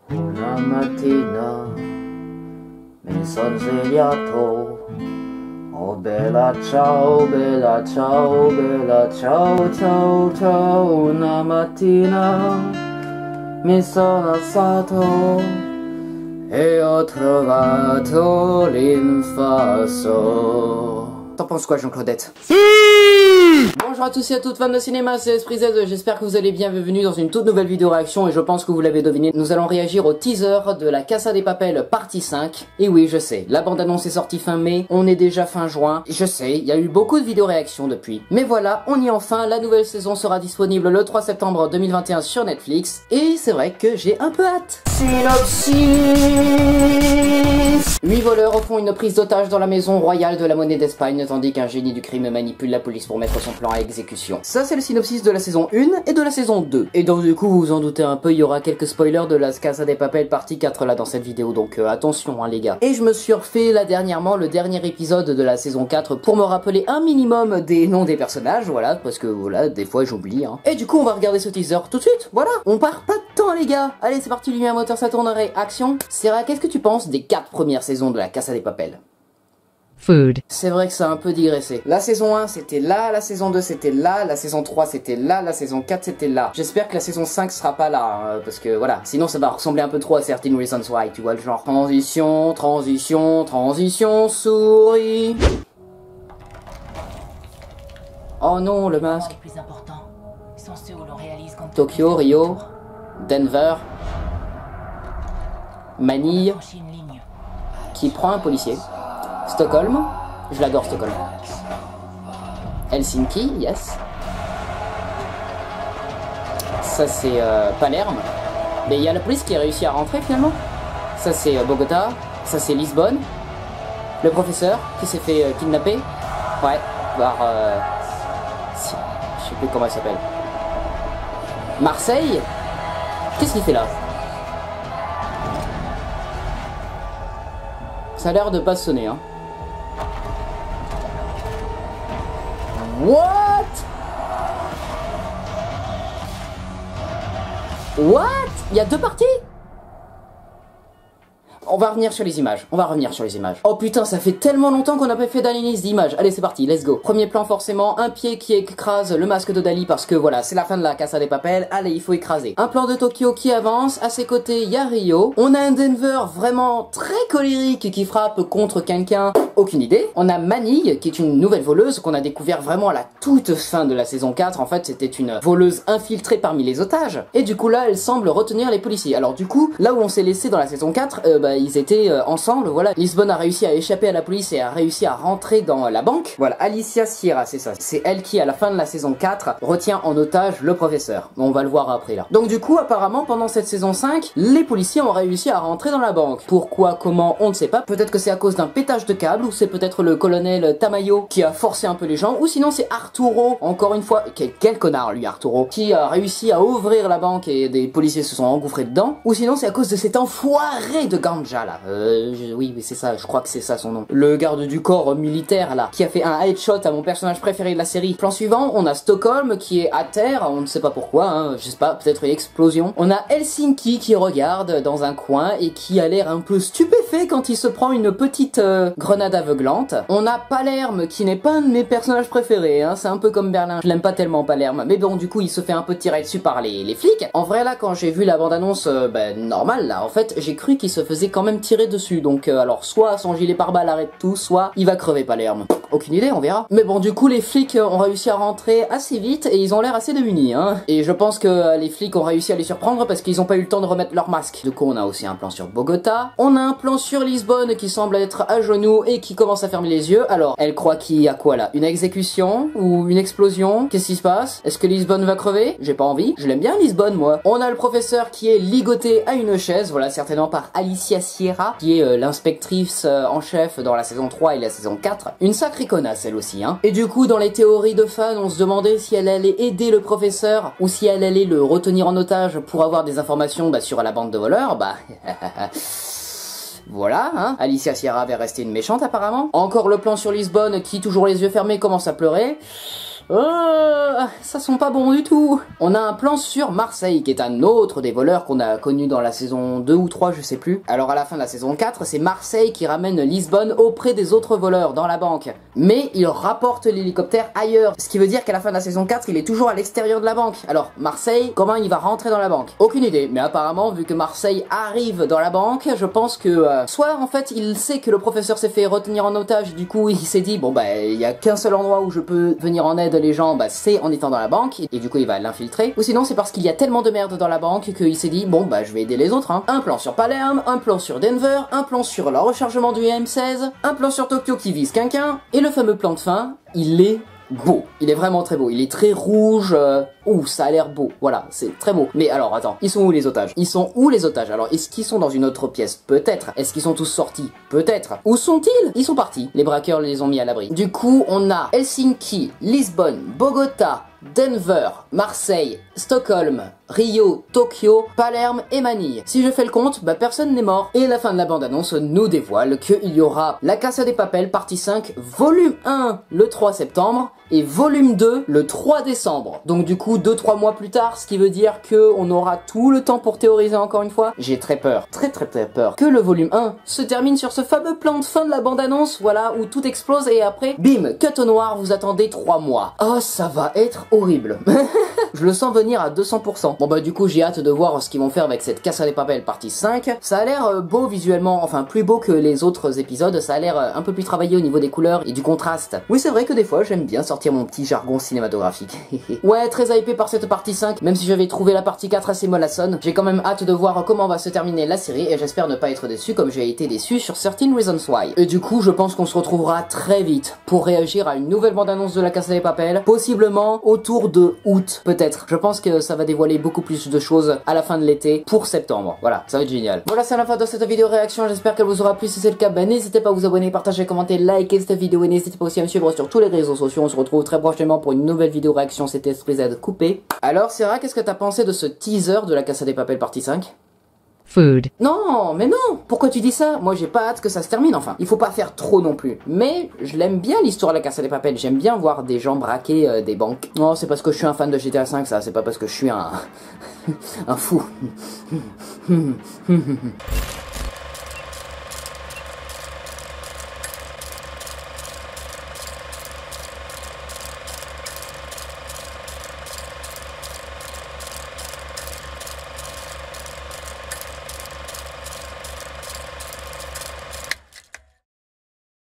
Una mattina mi son svegliato. Oh bella ciao, bella ciao, bella ciao, ciao, ciao. Una mattina mi sono alzato e ho trovato l'infasso. T'en penses quoi, Jean-Claudette? Bonjour à tous et à toutes fans de cinéma, c'est Esprit Z, j'espère que vous allez bien, bienvenue dans une toute nouvelle vidéo réaction et je pense que vous l'avez deviné, nous allons réagir au teaser de la Casa de Papel partie 5. Et oui, je sais, la bande-annonce est sortie fin mai, on est déjà fin juin, je sais, il y a eu beaucoup de vidéos réactions depuis. Mais voilà, on y est enfin, la nouvelle saison sera disponible le 3 septembre 2021 sur Netflix, et c'est vrai que j'ai un peu hâte. Synopsis. 8 voleurs font une prise d'otage dans la maison royale de la monnaie d'Espagne, tandis qu'un génie du crime manipule la police pour mettre son plan à exécution. Ça c'est le synopsis de la saison 1 et de la saison 2. Et donc du coup vous vous en doutez un peu, il y aura quelques spoilers de la Casa de Papel partie 4 là dans cette vidéo, donc attention hein les gars. Et je me suis refait là dernièrement le dernier épisode de la saison 4 pour me rappeler un minimum des noms des personnages, voilà, parce que voilà, des fois j'oublie hein. Et du coup on va regarder ce teaser tout de suite, voilà, on part pas de temps les gars. Allez c'est parti, lumière, moteur, ça tournerait, action. Sarah, qu'est-ce que tu penses des 4 premières saisons de la Casa de Papel? Food. C'est vrai que ça a un peu digressé. La saison 1 c'était là, la saison 2 c'était là, la saison 3 c'était là, la saison 4 c'était là. J'espère que la saison 5 sera pas là, hein, parce que voilà, sinon ça va ressembler un peu trop à 13 Reasons Why, tu vois le genre. Transition, transition, transition, souris. Oh non, le masque. Les plus importants sont ceux où l'on réalise qu'on Tokyo, Rio, Denver, Manille, franchit une ligne. qui prend un policier. Stockholm, je l'adore Stockholm. Helsinki, yes. Ça c'est Palerme. Mais il y a la police qui a réussi à rentrer finalement. Ça c'est Bogota, ça c'est Lisbonne. Le professeur qui s'est fait kidnapper. Ouais, par... je sais plus comment elle s'appelle. Marseille. Qu'est-ce qu'il fait là? Ça a l'air de pas sonner hein. What? What? Il y a 2 parties? On va revenir sur les images, Oh putain, ça fait tellement longtemps qu'on n'a pas fait d'analyse d'images. Allez, c'est parti, let's go. Premier plan forcément, un pied qui écrase le masque de Dali parce que voilà, c'est la fin de la Casa de Papel. Allez, il faut écraser. Un plan de Tokyo qui avance, à ses côtés, il y a Rio. On a un Denver vraiment très colérique qui frappe contre quelqu'un. Aucune idée. On a Manille, qui est une nouvelle voleuse qu'on a découvert vraiment à la toute fin de la saison 4. En fait, c'était une voleuse infiltrée parmi les otages. Et du coup, là, elle semble retenir les policiers. Alors du coup, là où on s'est laissé dans la saison 4, ils étaient ensemble, voilà. Lisbonne a réussi à échapper à la police et a réussi à rentrer dans la banque. Voilà, Alicia Sierra, c'est ça. C'est elle qui, à la fin de la saison 4, retient en otage le professeur. On va le voir après, là. Donc du coup, apparemment, pendant cette saison 5, les policiers ont réussi à rentrer dans la banque. Pourquoi, comment, on ne sait pas. Peut-être que c'est à cause d'un pétage de câble, ou c'est peut-être le colonel Tamayo qui a forcé un peu les gens, ou sinon c'est Arturo, encore une fois, quel connard lui Arturo, qui a réussi à ouvrir la banque et des policiers se sont engouffrés dedans, ou sinon c'est à cause de cet enfoiré de Ganja là, oui c'est ça, je crois que c'est ça son nom, le garde du corps militaire là, qui a fait un headshot à mon personnage préféré de la série. Plan suivant, on a Stockholm qui est à terre, on ne sait pas pourquoi, hein, je sais pas, peut-être une explosion. On a Helsinki qui regarde dans un coin et qui a l'air un peu stupéfait quand il se prend une petite grenade aveuglante. On a Palerme qui n'est pas un de mes personnages préférés, hein, c'est un peu comme Berlin, je l'aime pas tellement Palerme, mais bon du coup il se fait un peu tirer dessus par les flics. En vrai là quand j'ai vu la bande-annonce normale là, en fait j'ai cru qu'il se faisait quand même tirer dessus, donc alors soit son gilet pare-balles arrête tout, soit il va crever Palerme. Aucune idée, on verra. Mais bon du coup les flics ont réussi à rentrer assez vite et ils ont l'air assez démunis hein. Et je pense que les flics ont réussi à les surprendre parce qu'ils ont pas eu le temps de remettre leur masque. Du coup on a aussi un plan sur Bogota, on a un plan sur Lisbonne qui semble être à genoux et qui commence à fermer les yeux. Alors elle croit qu'il y a quoi là? Une exécution ou une explosion? Qu'est-ce qui se passe? Est-ce que Lisbonne va crever? J'ai pas envie, je l'aime bien Lisbonne moi. On a le professeur qui est ligoté à une chaise, voilà, certainement par Alicia Sierra, qui est l'inspectrice en chef dans la saison 3 et la saison 4. Une sacrée connasse elle aussi hein. Et du coup dans les théories de fans on se demandait si elle allait aider le professeur ou si elle allait le retenir en otage pour avoir des informations sur la bande de voleurs. Voilà, hein. Alicia Sierra avait resté une méchante apparemment. Encore le plan sur Lisbonne qui, toujours les yeux fermés, commence à pleurer. Ça sent pas bon du tout. On a un plan sur Marseille, qui est un autre des voleurs qu'on a connu dans la saison 2 ou 3, je sais plus. Alors à la fin de la saison 4, c'est Marseille qui ramène Lisbonne auprès des autres voleurs dans la banque. Mais il rapporte l'hélicoptère ailleurs, ce qui veut dire qu'à la fin de la saison 4, il est toujours à l'extérieur de la banque. Alors Marseille, comment il va rentrer dans la banque? Aucune idée, mais apparemment, vu que Marseille arrive dans la banque, je pense que soit en fait il sait que le professeur s'est fait retenir en otage, du coup il s'est dit bon bah il y a qu'un seul endroit où je peux venir en aide les gens, bah c'est en étant dans la banque, et du coup il va l'infiltrer. Ou sinon c'est parce qu'il y a tellement de merde dans la banque qu'il s'est dit bon bah je vais aider les autres hein. Un plan sur Palerme, un plan sur Denver, un plan sur le rechargement du M16, un plan sur Tokyo qui vise quelqu'un, et le fameux plan de fin, il est beau. Il est vraiment très beau. Il est très rouge. Ça a l'air beau. Voilà, c'est très beau. Mais alors, attends. Ils sont où les otages? Ils sont où les otages? Alors, est-ce qu'ils sont dans une autre pièce? Peut-être. Est-ce qu'ils sont tous sortis? Peut-être. Où sont-ils? Ils sont partis. Les braqueurs les ont mis à l'abri. Du coup, on a Helsinki, Lisbonne, Bogota, Denver, Marseille, Stockholm, Rio, Tokyo, Palerme et Manille. Si je fais le compte, bah personne n'est mort. Et la fin de la bande-annonce nous dévoile qu'il y aura La Casa de Papel partie 5, volume 1 le 3 septembre et volume 2 le 3 décembre. Donc du coup 2-3 mois plus tard, ce qui veut dire que on aura tout le temps pour théoriser encore une fois. J'ai très peur, très peur que le volume 1 se termine sur ce fameux plan de fin de la bande-annonce, voilà, où tout explose et après, bim, cut au noir, vous attendez 3 mois. Oh, ça va être horrible. Je le sens venir à 200%. Bon bah du coup j'ai hâte de voir ce qu'ils vont faire avec cette Casa de Papel partie 5. Ça a l'air beau visuellement, enfin plus beau que les autres épisodes, ça a l'air un peu plus travaillé au niveau des couleurs et du contraste. Oui c'est vrai que des fois j'aime bien sortir mon petit jargon cinématographique. Ouais, très hypé par cette partie 5, même si j'avais trouvé la partie 4 assez mollassonne, j'ai quand même hâte de voir comment va se terminer la série et j'espère ne pas être déçu comme j'ai été déçu sur Certain Reasons Why. Et du coup je pense qu'on se retrouvera très vite pour réagir à une nouvelle bande-annonce de la Casa de Papel, possiblement autour de août, peut-être. Je pense que ça va dévoiler beaucoup plus de choses à la fin de l'été pour septembre. Voilà, ça va être génial. Voilà, c'est la fin de cette vidéo réaction. J'espère qu'elle vous aura plu. Si c'est le cas, ben n'hésitez pas à vous abonner, partager, commenter, liker cette vidéo et n'hésitez pas aussi à me suivre sur tous les réseaux sociaux. On se retrouve très prochainement pour une nouvelle vidéo réaction. C'était Esprit Z coupé. Alors, Sarah, qu'est-ce que t'as pensé de ce teaser de la Casa de Papel partie 5? Food. Non, mais non. Pourquoi tu dis ça? Moi, j'ai pas hâte que ça se termine, enfin. Il faut pas faire trop non plus. Mais, je l'aime bien l'histoire de la Casa de Papel. J'aime bien voir des gens braquer des banques. Non, c'est parce que je suis un fan de GTA V, ça. C'est pas parce que je suis un... un fou.